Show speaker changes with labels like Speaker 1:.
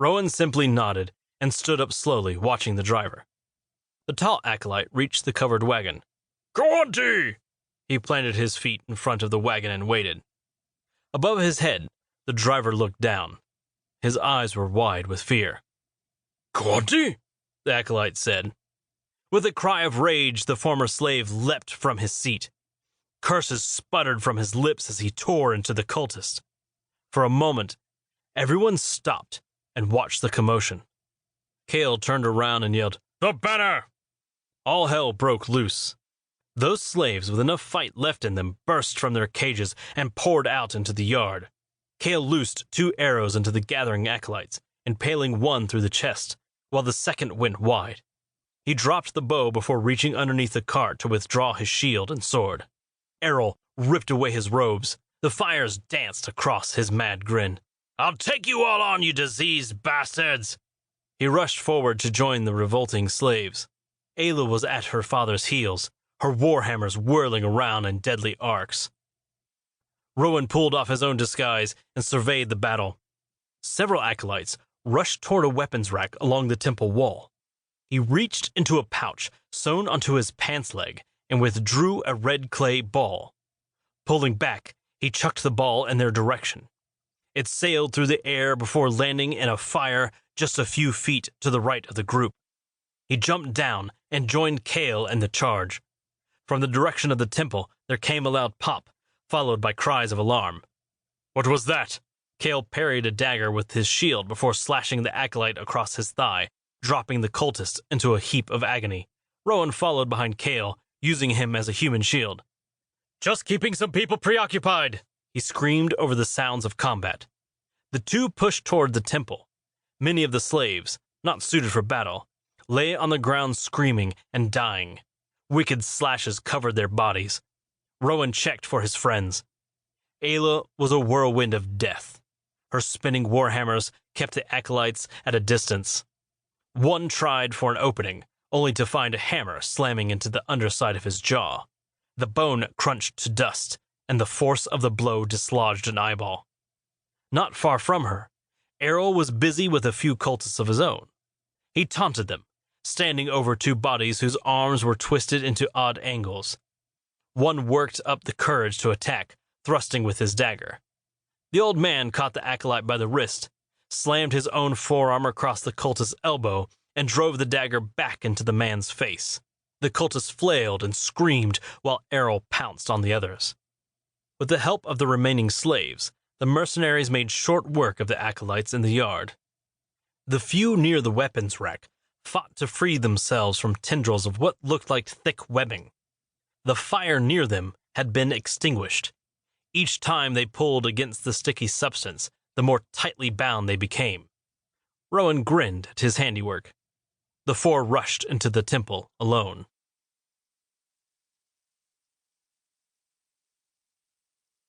Speaker 1: Rowan simply nodded and stood up slowly, watching the driver. The tall acolyte reached the covered wagon. "Yuanti!" He planted his feet in front of the wagon and waited. Above his head, the driver looked down. His eyes were wide with fear. "Yuanti?" the acolyte said. With a cry of rage, the former slave leapt from his seat. Curses sputtered from his lips as he tore into the cultist. For a moment, everyone stopped and watched the commotion. Kael turned around and yelled, "The banner!" All hell broke loose. Those slaves with enough fight left in them burst from their cages and poured out into the yard. Kael loosed 2 arrows into the gathering acolytes, impaling one through the chest, while the second went wide. He dropped the bow before reaching underneath the cart to withdraw his shield and sword. Errol ripped away his robes. The fires danced across his mad grin. "I'll take you all on, you diseased bastards!" He rushed forward to join the revolting slaves. Ayla was at her father's heels, her warhammers whirling around in deadly arcs. Rowan pulled off his own disguise and surveyed the battle. Several acolytes rushed toward a weapons rack along the temple wall. He reached into a pouch sewn onto his pants leg and withdrew a red clay ball. Pulling back, he chucked the ball in their direction. It sailed through the air before landing in a fire just a few feet to the right of the group. He jumped down and joined Kael in the charge. From the direction of the temple, there came a loud pop, followed by cries of alarm. "What was that?" Kael parried a dagger with his shield before slashing the acolyte across his thigh, dropping the cultist into a heap of agony. Rowan followed behind Kael, using him as a human shield. "Just keeping some people preoccupied," he screamed over the sounds of combat. The two pushed toward the temple. Many of the slaves, not suited for battle, lay on the ground screaming and dying. Wicked slashes covered their bodies. Rowan checked for his friends. Ayla was a whirlwind of death. Her spinning warhammers kept the acolytes at a distance. One tried for an opening, only to find a hammer slamming into the underside of his jaw. The bone crunched to dust, and the force of the blow dislodged an eyeball. Not far from her, Errol was busy with a few cultists of his own. He taunted them, standing over 2 bodies whose arms were twisted into odd angles. One worked up the courage to attack, thrusting with his dagger. The old man caught the acolyte by the wrist, slammed his own forearm across the cultist's elbow, and drove the dagger back into the man's face. The cultist flailed and screamed while Errol pounced on the others. With the help of the remaining slaves, the mercenaries made short work of the acolytes in the yard. The few near the weapons rack fought to free themselves from tendrils of what looked like thick webbing. The fire near them had been extinguished. Each time they pulled against the sticky substance, the more tightly bound they became. Rowan grinned at his handiwork. The 4 rushed into the temple alone.